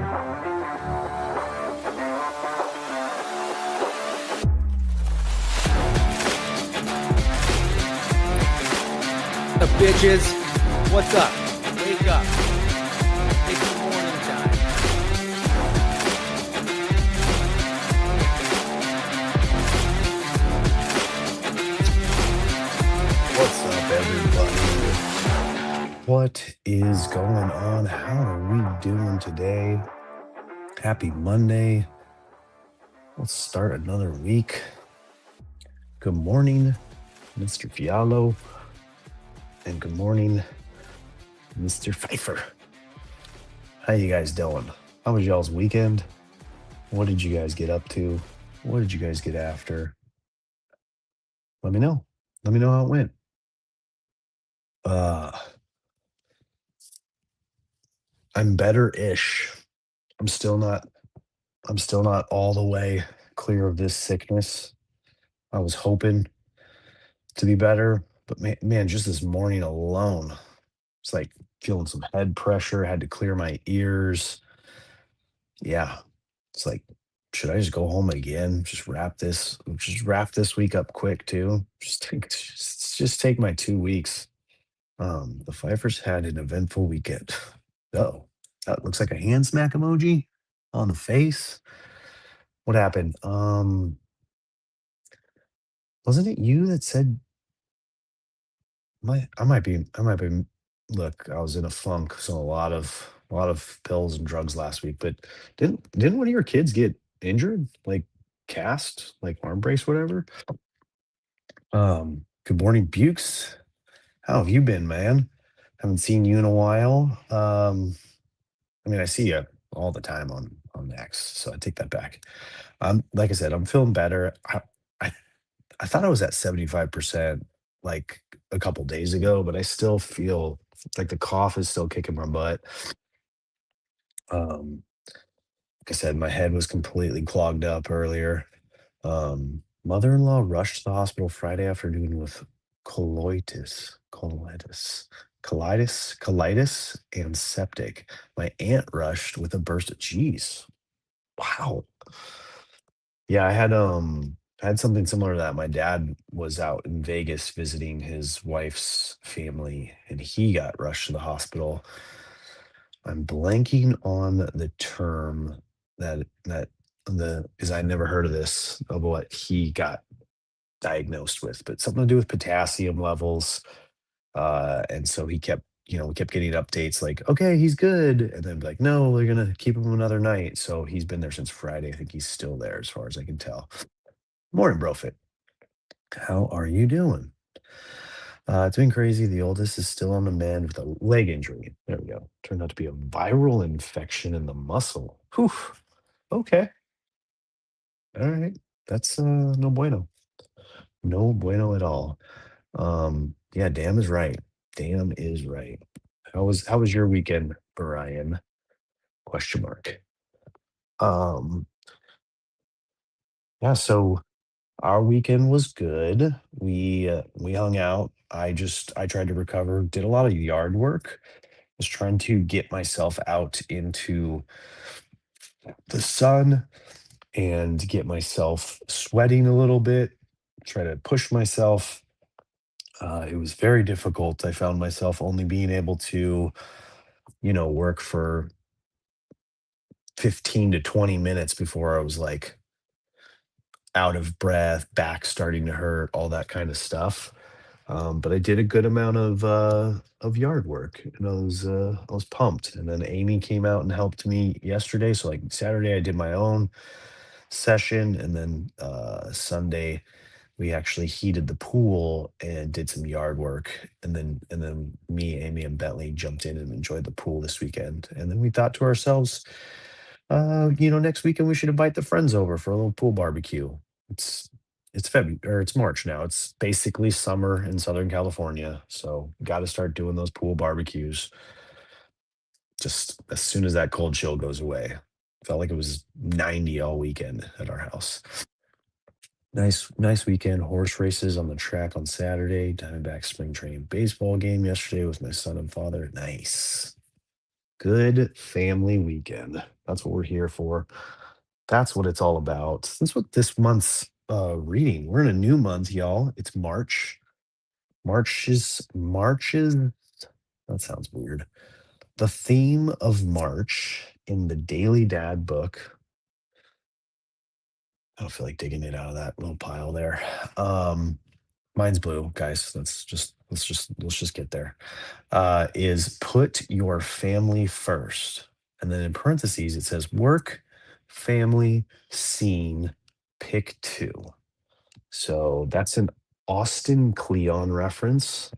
Up, bitches? What's up? Wake up. It's morning time. What's up, everybody? What is going on? How are we doing today? Happy Monday. Let's start another week. Good morning, Mr. Fialo. And good morning, Mr. Pfeiffer. How you guys doing? How was y'all's weekend? What did you guys get up to? What did you guys get after? Let me know. Let me know how it went. Uh, I'm better-ish. I'm still not I'm still not all the way clear of this sickness. I was hoping to be better, but man, just this morning alone, it's like feeling some head pressure, had to clear my ears. Yeah, it's like, should I just go home again? Just wrap this week up quick too. Just take my 2 weeks. The Pfeiffers had an eventful weekend. Oh, that looks like a hand smack emoji on the face. What happened? Wasn't it you that said I might be look, I was in a funk, so a lot of pills and drugs last week, but didn't one of your kids get injured? Like cast, like arm brace, whatever? Good morning, Bukes. How have you been, man? Haven't seen you in a while. I mean, I see you all the time on X, so I take that back. Like I said, I'm feeling better. I I thought I was at 75% like a couple days ago, but I still feel like the cough is still kicking my butt. Like I said, my head was completely clogged up earlier. Mother-in-law rushed to the hospital Friday afternoon with colitis, and septic. My aunt rushed with a burst of cheese. Wow. Yeah, I had something similar to that. My dad was out in Vegas visiting his wife's family, and he got rushed to the hospital. I'm blanking on the term that the because I never heard of this, of what he got diagnosed with, but something to do with potassium levels. And so we kept getting updates like, okay, he's good. And then like, no, we're gonna keep him another night. So he's been there since Friday. I think he's still there as far as I can tell. Morning, Brofit. How are you doing? It's been crazy. The oldest is still on the mend with a leg injury. There we go. Turned out to be a viral infection in the muscle. Whew. Okay. All right. That's no bueno. No bueno at all. Yeah, damn is right. Damn is right. How was your weekend, Brian? Question mark. Um, yeah, so our weekend was good. We hung out. I tried to recover, did a lot of yard work. Was trying to get myself out into the sun and get myself sweating a little bit, try to push myself. It was very difficult. I found myself only being able to, work for 15 to 20 minutes before I was like out of breath, back starting to hurt, all that kind of stuff. But I did a good amount of yard work, and I was pumped. And then Amy came out and helped me yesterday. So like Saturday, I did my own session, and then Sunday we actually heated the pool and did some yard work. And then me, Amy, and Bentley jumped in and enjoyed the pool this weekend. And then we thought to ourselves, next weekend we should invite the friends over for a little pool barbecue. It's it's February or it's March now. It's basically summer in Southern California, so got to start doing those pool barbecues just as soon as that cold chill goes away. Felt like it was 90 all weekend at our house. Nice weekend. Horse races on the track on Saturday. Diamondback spring training baseball game yesterday with my son and father. Nice. Good family weekend. That's what we're here for. That's what it's all about. That's what this month's reading. We're in a new month, y'all. It's March. March is that sounds weird. The theme of March in the Daily Dad book. I don't feel like digging it out of that little pile there. Um, Mine's blue, guys. Let's just get there. Is put your family first. And then in parentheses, it says work, family, scene, pick two. So that's an Austin Kleon reference.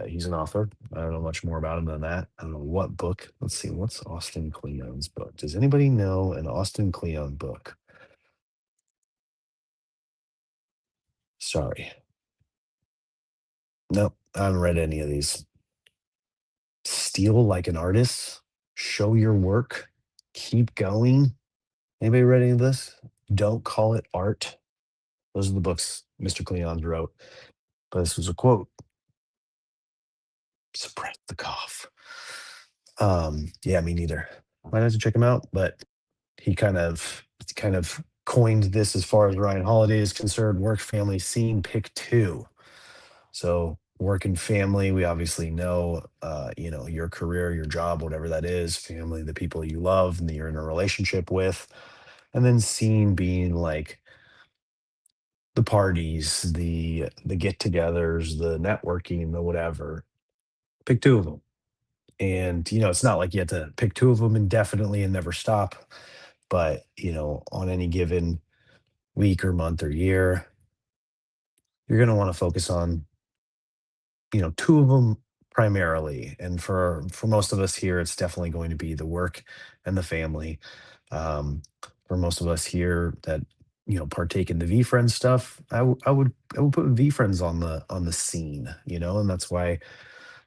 He's an author. I don't know much more about him than that. I don't know what book. Let's see. What's Austin Kleon's book? Does anybody know an Austin Kleon book? Sorry. No, I haven't read any of these. Steal like an artist. Show your work. Keep going. Anybody read any of this? Don't call it art. Those are the books Mr. Cleons wrote. But this was a quote. Suppress the cough. Yeah, me neither. Might have to check him out, but he kind of coined this as far as Ryan Holiday is concerned. Work, family, scene, pick two. So work and family, we obviously know, your career, your job, whatever that is, family, the people you love and that you're in a relationship with, and then scene being like the parties, the get-togethers, the networking, the whatever. Pick two of them, and it's not like you have to pick two of them indefinitely and never stop. But on any given week or month or year, you're going to want to focus on two of them primarily. And for most of us here, it's definitely going to be the work and the family. For most of us here that partake in the V Friends stuff, I would put V Friends on the scene, and that's why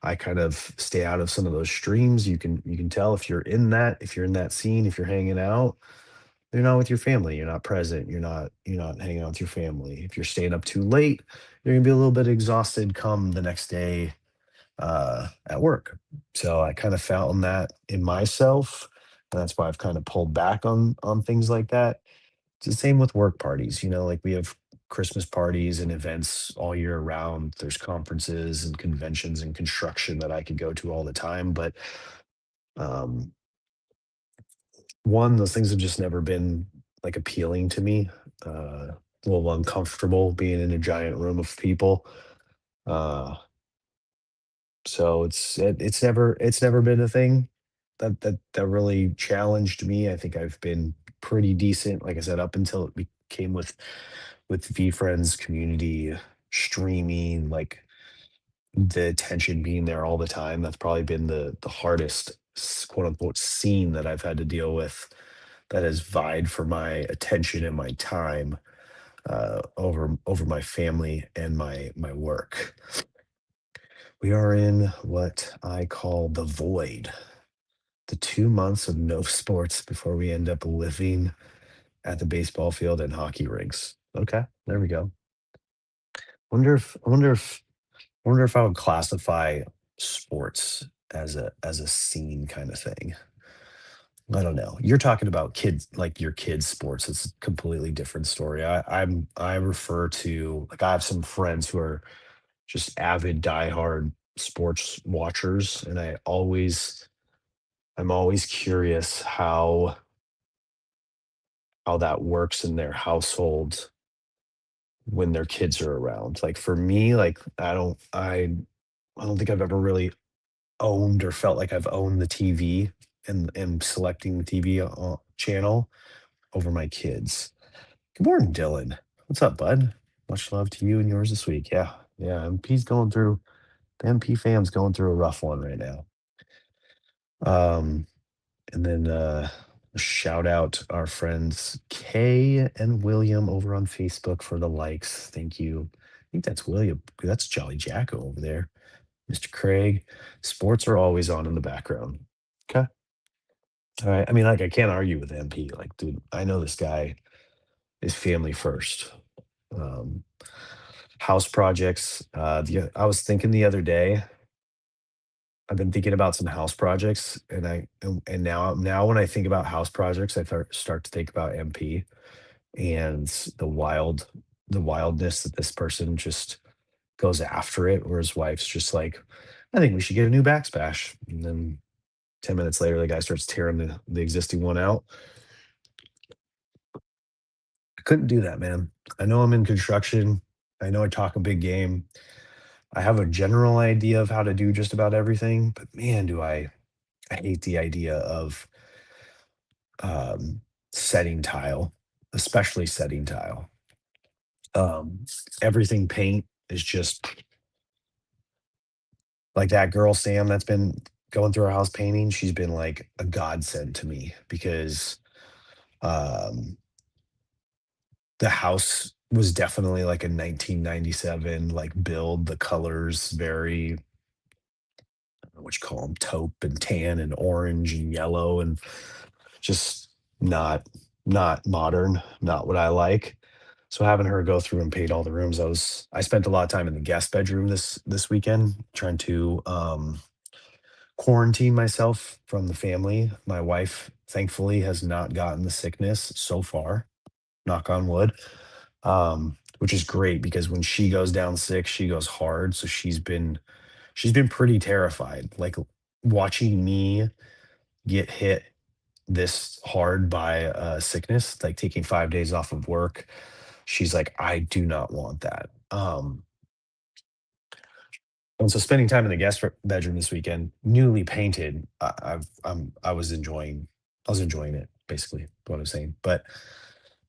I kind of stay out of some of those streams. You can tell if you're in that scene, if you're hanging out, you're not with your family, you're not present, you're not hanging out with your family. If you're staying up too late, you're gonna be a little bit exhausted come the next day at work. So I kind of found that in myself. And that's why I've kind of pulled back on things like that. It's the same with work parties. Like we have Christmas parties and events all year round. There's conferences and conventions and construction that I could go to all the time. But um, one, those things have just never been like appealing to me. A little uncomfortable being in a giant room of people. Uh, So it's never been a thing that really challenged me. I think I've been pretty decent, like I said, up until it became with VFriends community streaming, like the attention being there all the time. That's probably been the hardest quote unquote scene that I've had to deal with that has vied for my attention and my time over my family and my work. We are in what I call the void, the 2 months of no sports before we end up living at the baseball field and hockey rinks. Okay, there we go. Wonder if I would classify sports as a scene kind of thing. I don't know. You're talking about kids, like your kids' sports. It's a completely different story. I refer to, like, I have some friends who are just avid diehard sports watchers, and I'm always curious how that works in their household when their kids are around. Like for me, like I don't think I've ever really owned or felt like I've owned the TV and selecting the TV channel over my kids. Good morning, Dylan. What's up, bud? Much love to you and yours this week. Yeah, yeah. The MP fam's going through a rough one right now. Um, And then shout out our friends Kay and William over on Facebook for the likes. Thank you. I think that's William. That's Jolly Jacko over there. Mr. Craig. Sports are always on in the background. Okay. All right. I mean, like, I can't argue with MP. Like, dude, I know this guy is family first. Um, House projects. I was thinking the other day, I've been thinking about some house projects, and now when I think about house projects, I start to think about MP and the wildness that this person just goes after it, where his wife's just like, "I think we should get a new backsplash," and then 10 minutes later, the guy starts tearing the existing one out. I couldn't do that, man. I know I'm in construction. I know I talk a big game. I have a general idea of how to do just about everything, but man, do I hate the idea of um, setting tile, especially setting tile. Everything paint is just like that girl Sam that's been going through our house painting. She's been like a godsend to me because um, the house was definitely like a 1997 like build. The colors very, I don't know what you call them, taupe and tan and orange and yellow and just not modern, not what I like. So having her go through and paint all the rooms, I spent a lot of time in the guest bedroom this weekend trying to quarantine myself from the family. My wife thankfully has not gotten the sickness so far, knock on wood. Which is great because when she goes down sick, she goes hard. So she's been pretty terrified. Like watching me get hit this hard by sickness, like taking 5 days off of work. She's like, I do not want that. And so spending time in the bedroom this weekend, newly painted, I was enjoying it, basically what I'm saying. But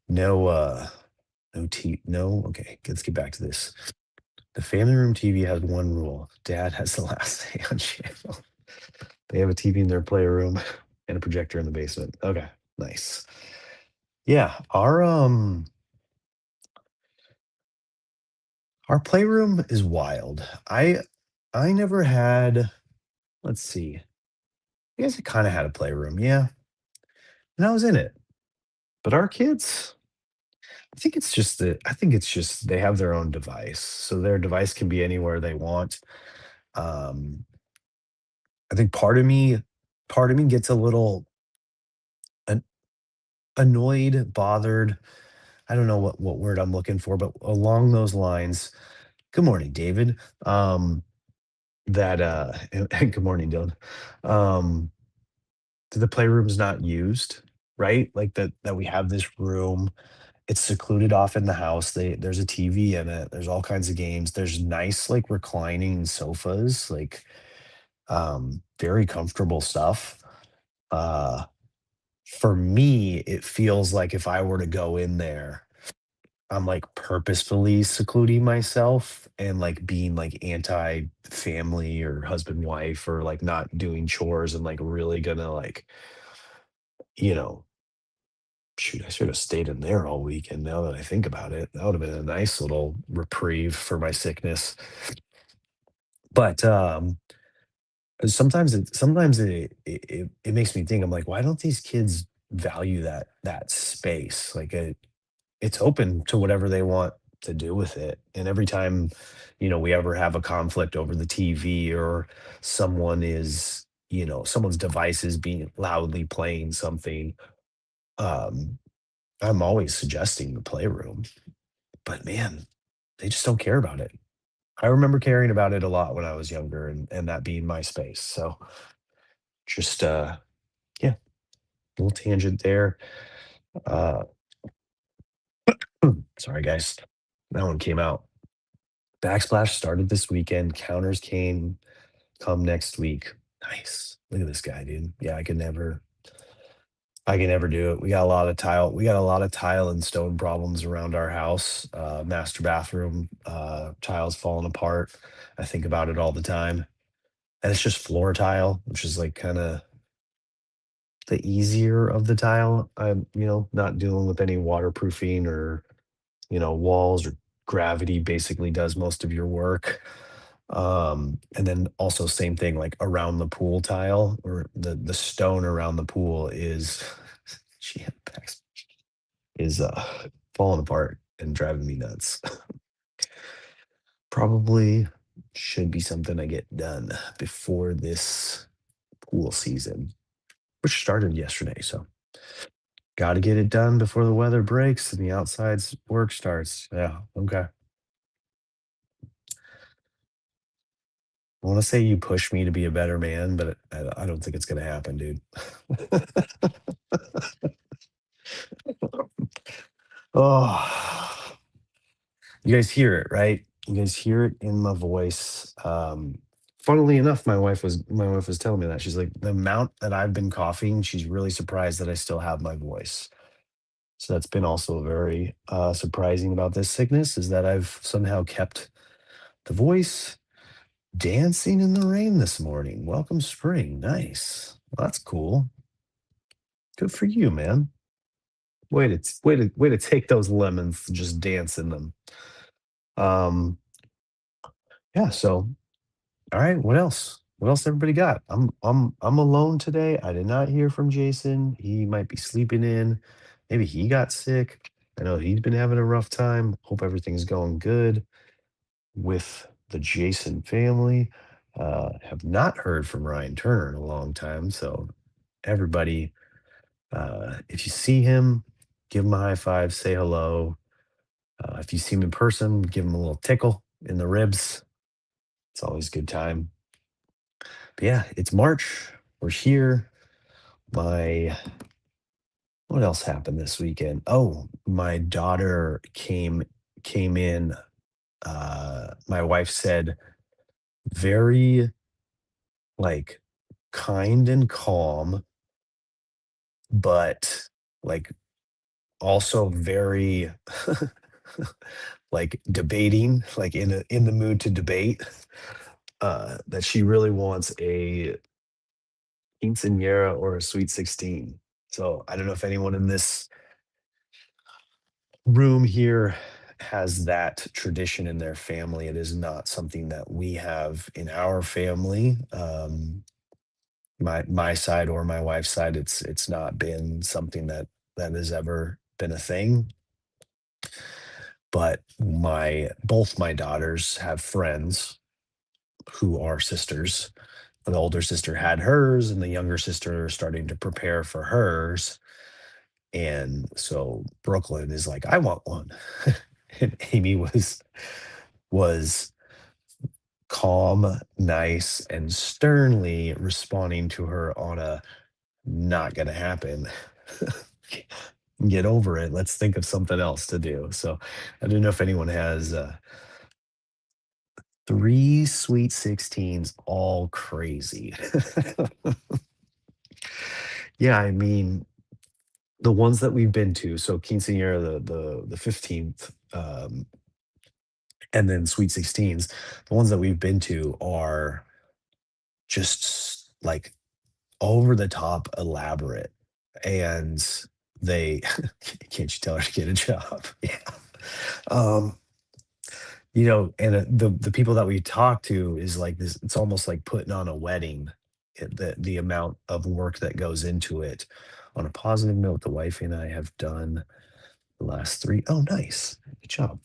no, no. Okay, let's get back to this. The family room TV has one rule: Dad has the last say on channel. They have a TV in their playroom and a projector in the basement. Okay, nice. Yeah, our playroom is wild. I never had. Let's see. I guess I kind of had a playroom, yeah, and I was in it. But our kids, I think it's just they have their own device, so their device can be anywhere they want. Um, I think part of me gets a little an- annoyed, bothered. I don't know what word I'm looking for, but along those lines. Good morning, David. That and good morning, Dylan. Um, the playroom's not used, right? Like that we have this room. It's secluded off in the house. There's a TV in it. There's all kinds of games. There's nice like reclining sofas, like very comfortable stuff. Uh for me, it feels like if I were to go in there, I'm like purposefully secluding myself and like being like anti-family or husband wife or like not doing chores and like really gonna like, you know, shoot, I should have stayed in there all weekend now that I think about it. That would have been a nice little reprieve for my sickness. But sometimes it makes me think, I'm like, why don't these kids value that space? Like it's open to whatever they want to do with it. And every time, we ever have a conflict over the TV or someone's device is being loudly playing something, um, I'm always suggesting the playroom. But man, they just don't care about it. I remember caring about it a lot when I was younger and that being my space. So just yeah, little tangent there. Uh sorry guys. That one came out. Backsplash started this weekend. Counters came come next week. Nice. Look at this guy, dude. Yeah, I can never do it. We got a lot of tile and stone problems around our house. Master bathroom, tiles falling apart. I think about it all the time. And it's just floor tile, which is like kind of the easier of the tile. I'm, not dealing with any waterproofing or, walls or gravity basically does most of your work. And then also same thing like around the pool tile or the stone around the pool is jam packs is falling apart and driving me nuts. Probably should be something I get done before this pool season, which started yesterday. So got to get it done before the weather breaks and the outside's work starts. Yeah. Okay. I want to say you push me to be a better man, but I don't think it's going to happen, dude. Oh, you guys hear it, right? You guys hear it in my voice. Funnily enough, my wife was telling me that she's like the amount that I've been coughing. She's really surprised that I still have my voice. So that's been also very surprising about this sickness is that I've somehow kept the voice dancing in the rain this morning. Welcome spring, nice. Well, that's cool. Good for you, man. Way to take those lemons, and just dance in them. Um, yeah. So, all right. What else? What else everybody got? I'm alone today. I did not hear from Jason. He might be sleeping in. Maybe he got sick. I know he's been having a rough time. Hope everything's going good with the Jason family. Have not heard from Ryan Turner in a long time. So, everybody, if you see him, give him a high five, say hello. If you see him in person, give him a little tickle in the ribs. It's always a good time. But yeah, it's March. We're here. My what else happened this weekend? Oh, my daughter came in. My wife said very like kind and calm, but like also very like debating, like in the mood to debate. That she really wants a quinceanera or a sweet 16. So I don't know if anyone in this room here has that tradition in their family. It is not something that we have in our family. My side or my wife's side, it's not been something that has ever been a thing. But my both my daughters have friends who are sisters. The older sister had hers, and the younger sister is starting to prepare for hers. And so Brooklyn is like, I want one. And Amy was calm, nice, and sternly responding to her on a not gonna happen. Get over it. Let's think of something else to do. So I don't know if anyone has three sweet 16s all crazy. Yeah, I mean, the ones that we've been to, so quinceanera, the 15th, and then sweet 16s, the ones that we've been to are just like over the top elaborate, and they can't you tell her to get a job? Yeah. Um, and the people that we talk to is like this, it's almost like putting on a wedding, the amount of work that goes into it. On a positive note, the wife and I have done the last three. Oh, nice. Good job.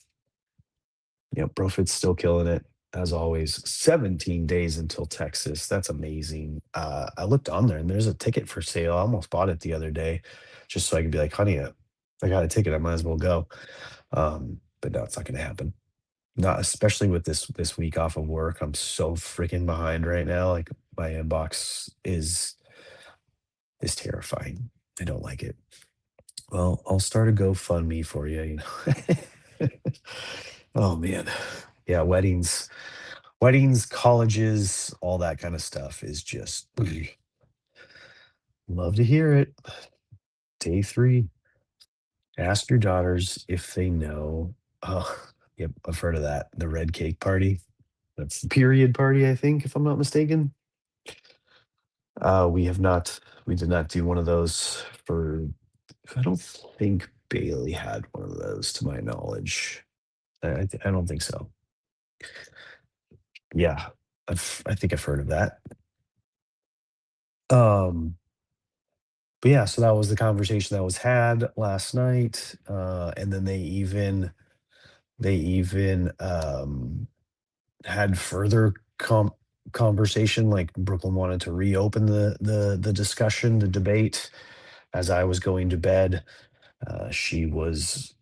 Yep, Brofit's still killing it as always. 17 days until Texas. That's amazing. I looked on there and there's a ticket for sale. I almost bought it the other day just so I could be like, honey, I got a ticket. I might as well go. But no, it's not going to happen. Not especially with this week off of work. I'm so freaking behind right now. Like my inbox is terrifying. I don't like it. Well, I'll start a GoFundMe for you, you know. Oh man. Yeah, weddings, colleges, all that kind of stuff is just love to hear it. Day 3, ask your daughters if they know. Oh, yep, I've heard of that. The red cake party. That's the period party, I think, if I'm not mistaken. We did not do one of those for, I don't think Bailey had one of those to my knowledge. I don't think so. Yeah, I think I've heard of that. Um, but yeah, so that was the conversation that was had last night. And then they even had further conversation, like Brooklyn wanted to reopen the discussion, the debate. As I was going to bed, she was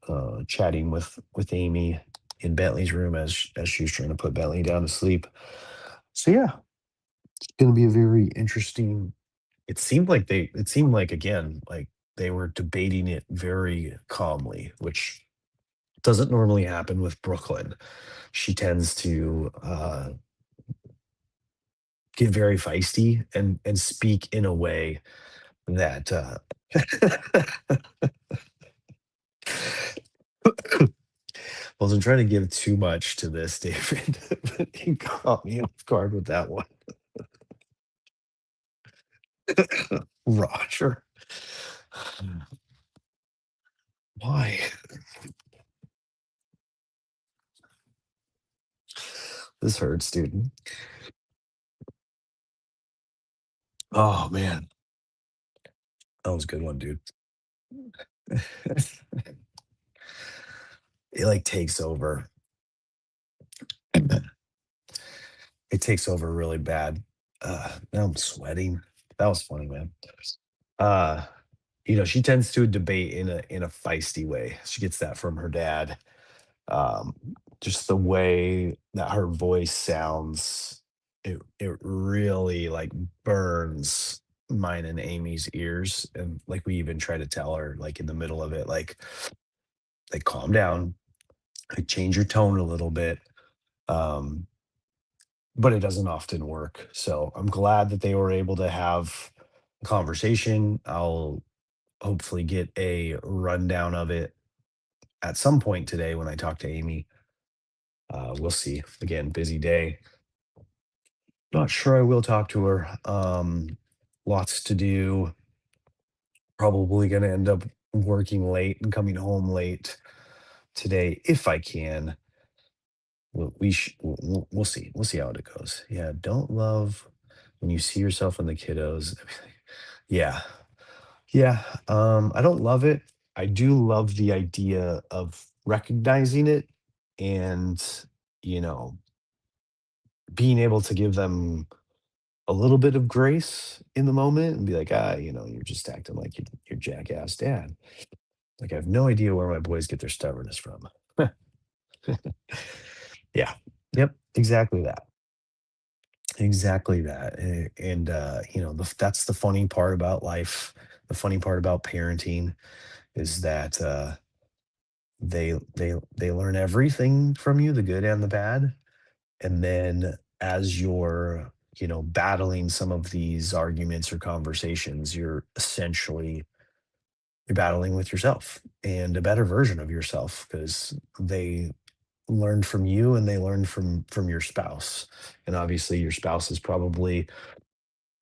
chatting with Amy in Bentley's room as she was trying to put Bentley down to sleep. So yeah, it's going to be a very interesting. It seemed like again like they were debating it very calmly, which doesn't normally happen with Brooklyn. She tends to get very feisty and speak in a way that wasn't trying to give too much to this, David, but you caught me off guard with that one. Roger. Why? This hurts, dude. Oh man, that was a good one, dude. It like takes over. It takes over really bad. Now I'm sweating. That was funny, man. Uh, she tends to debate in a feisty way. She gets that from her dad. Um, just the way that her voice sounds, it really like burns mine and Amy's ears. And like we even try to tell her, like in the middle of it, like calm down, like change your tone a little bit. Um, but it doesn't often work. So I'm glad that they were able to have a conversation. I'll hopefully get a rundown of it at some point today when I talk to Amy. We'll see. Again, busy day. Not sure I will talk to her. Lots to do. Probably going to end up working late and coming home late today if I can. We'll see. We'll see how it goes. Yeah, don't love when you see yourself in the kiddos. Yeah, yeah. I don't love it. I do love the idea of recognizing it and you know being able to give them a little bit of grace in the moment and be like, you're just acting like your jackass dad. Like I have no idea where my boys get their stubbornness from. Yeah. Yep. Exactly that. Exactly that. And that's the funny part about life. The funny part about parenting is that they learn everything from you, the good and the bad. And then as you're, battling some of these arguments or conversations, you're battling with yourself and a better version of yourself because they learned from you and they learned from your spouse. And obviously your spouse is probably,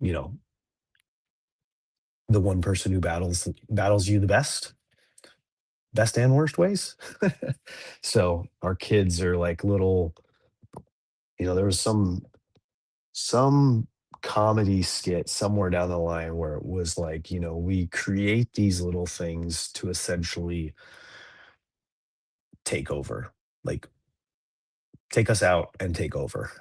you know, the one person who battles you the best and worst ways. So our kids are like little, there was some comedy skit somewhere down the line where it was like, we create these little things to essentially take over, like take us out and take over.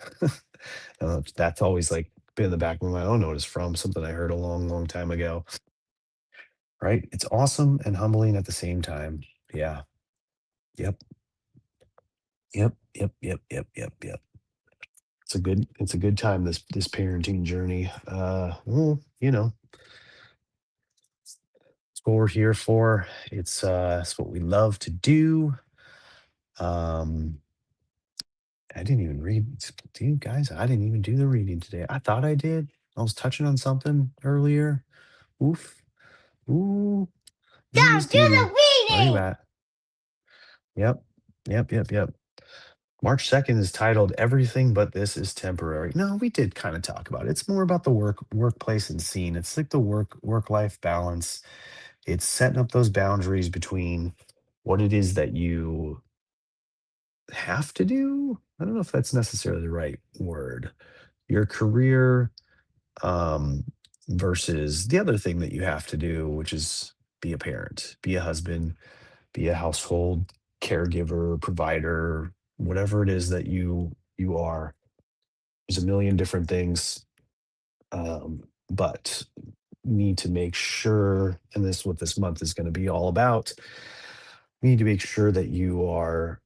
That's always like been in the back of my mind. I don't know what it's from, something I heard a long, long time ago. Right? It's awesome and humbling at the same time. Yeah. Yep. Yep. Yep. Yep. Yep. Yep. Yep. It's a good time, this parenting journey. Well, it's what we're here for. It's what we love to do. Um, I didn't even read, dude, guys. I didn't even do the reading today. I thought I did. I was touching on something earlier. Oof. Ooh. You Go missed do you. the Where are you reading. at? Yep. Yep. Yep. Yep. March 2nd is titled Everything But This Is Temporary. No, we did kind of talk about it. It's more about the workplace and scene. It's like the work life balance. It's setting up those boundaries between what it is that you have to do. I don't know if that's necessarily the right word. Your career um versus the other thing that you have to do, which is be a parent, be a husband, be a household caregiver, provider, whatever it is that you You are. There's a million different things, but need to make sure, and this is what this month is going to be all about. We need to make sure that you are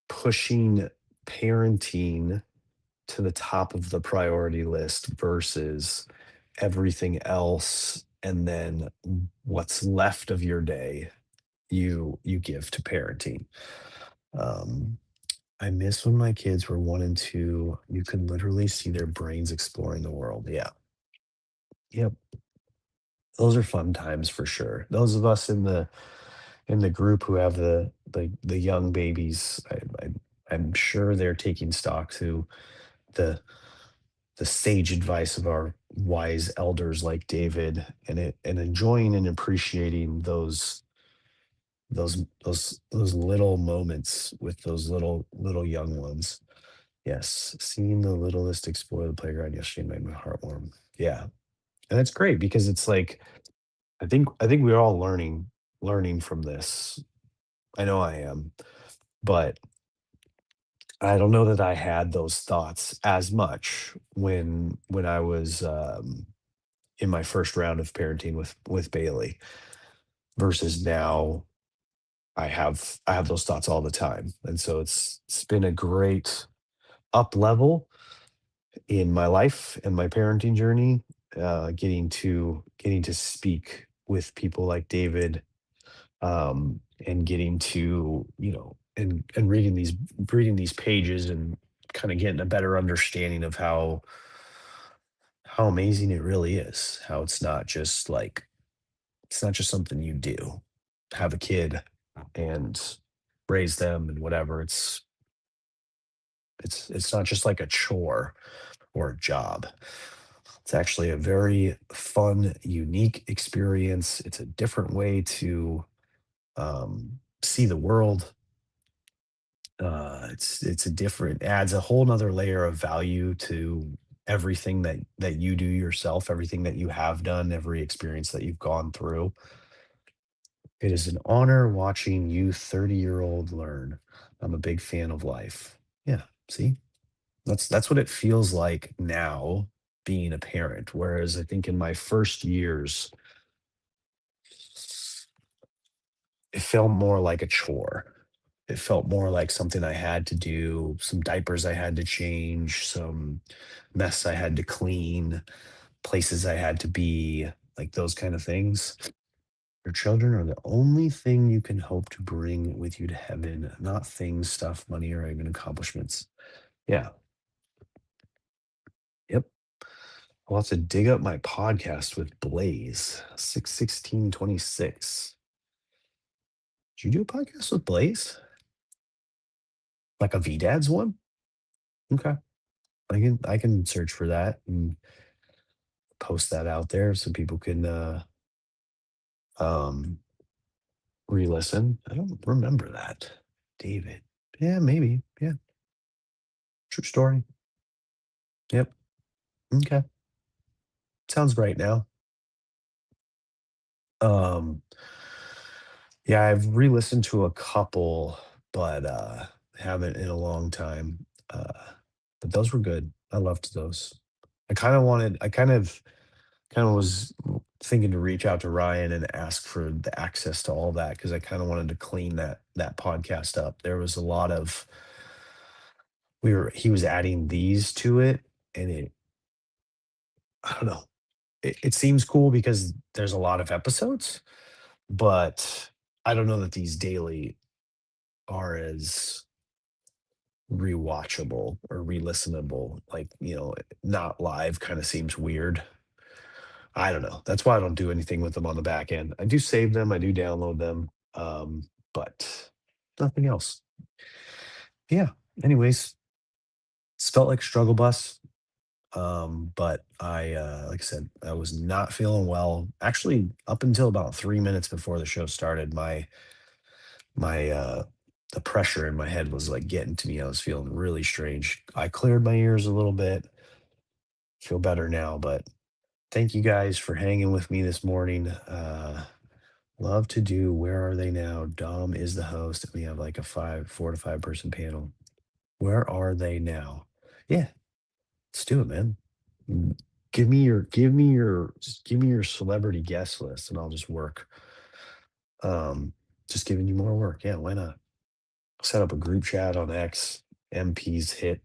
pushing parenting to the top of the priority list versus everything else, and then what's left of your day you give to parenting. um I miss when my kids were 1 and 2. You could literally see their brains exploring the world. Yeah. Yep. Those are fun times for sure. Those of us in the group who have the young babies, I'm sure they're taking stock to the the sage advice of our wise elders like David, and enjoying and appreciating those little moments with those little young ones. Yes, seeing the littlest explore the playground yesterday made my heart warm. Yeah, and it's great because it's like I think we're all learning from this. I know I am, but I don't know that I had those thoughts as much when I was in my first round of parenting with Bailey versus now. I have those thoughts all the time, and so it's been a great up level in my life and my parenting journey, getting to speak with people like David, and getting to, and reading these pages and kind of getting a better understanding of how amazing it really is. How it's not just something you do. Have a kid and raise them and whatever. It's not just like a chore or a job. It's actually a very fun, unique experience. It's a different way to see the world. It's a different adds a whole nother layer of value to everything that you do yourself, everything that you have done, every experience that you've gone through. It is an honor watching you 30-year-old learn. I'm a big fan of life. Yeah, see? That's what it feels like now being a parent. Whereas I think in my first years, it felt more like a chore. It felt more like something I had to do, some diapers I had to change, some mess I had to clean, places I had to be, like those kind of things. Your children are the only thing you can hope to bring with you to heaven, not things, stuff, money, or even accomplishments. Yeah. Yep. I'll have to dig up my podcast with Blaze, 61626. Did you do a podcast with Blaze? Like a VDADS one? Okay. I can search for that and post that out there so people can um re-listen. I don't remember that. David. Yeah, maybe. Yeah. True story. Yep. Okay. Sounds right now. Um yeah, I've re-listened to a couple, but haven't in a long time. Uh but those were good. I loved those. I kind of was thinking to reach out to Ryan and ask for the access to all that because I kind of wanted to clean that podcast up. There was a lot of he was adding these to it, and I don't know. It seems cool because there's a lot of episodes, but I don't know that these daily are as rewatchable or re-listenable. Like, not live kind of seems weird. I don't know. That's why I don't do anything with them on the back end. I do save them, I do download them, but nothing else. Yeah. Anyways, it's felt like a struggle bus. But like I said, I was not feeling well. Actually, up until about 3 minutes before the show started, my the pressure in my head was like getting to me. I was feeling really strange. I cleared my ears a little bit. Feel better now, but thank you guys for hanging with me this morning. Love to do Where Are They Now? Dom is the host, and we have like a 4 to 5 person panel. Where are they now? Yeah, let's do it, man. Mm, give me your celebrity guest list and I'll just work. Um, just giving you more work. Yeah, why not? Set up a group chat on X, MP's hit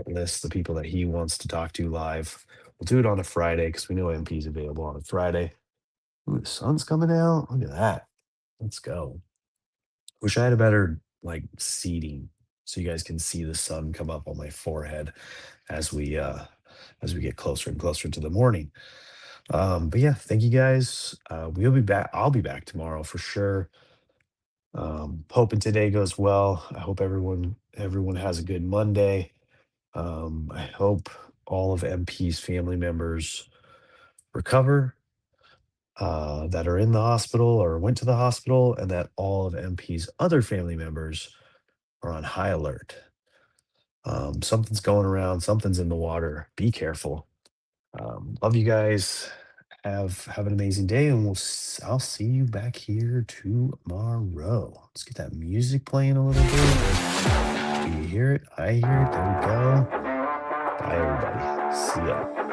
list, the people that he wants to talk to live. We'll do it on a Friday because we know MP's available on a Friday. Ooh, the sun's coming out. Look at that. Let's go. Wish I had a better like seating so you guys can see the sun come up on my forehead as we get closer and closer to the morning. But yeah, thank you guys. We'll be back. I'll be back tomorrow for sure. Hoping today goes well. I hope everyone has a good Monday. I hope all of MP's family members recover, that are in the hospital or went to the hospital, and that all of MP's other family members are on high alert. Something's going around, something's in the water. Be careful. Love you guys. Have an amazing day, and I'll see you back here tomorrow. Let's get that music playing a little bit. Do you hear it? I hear it. There we go. Bye, everybody. See ya.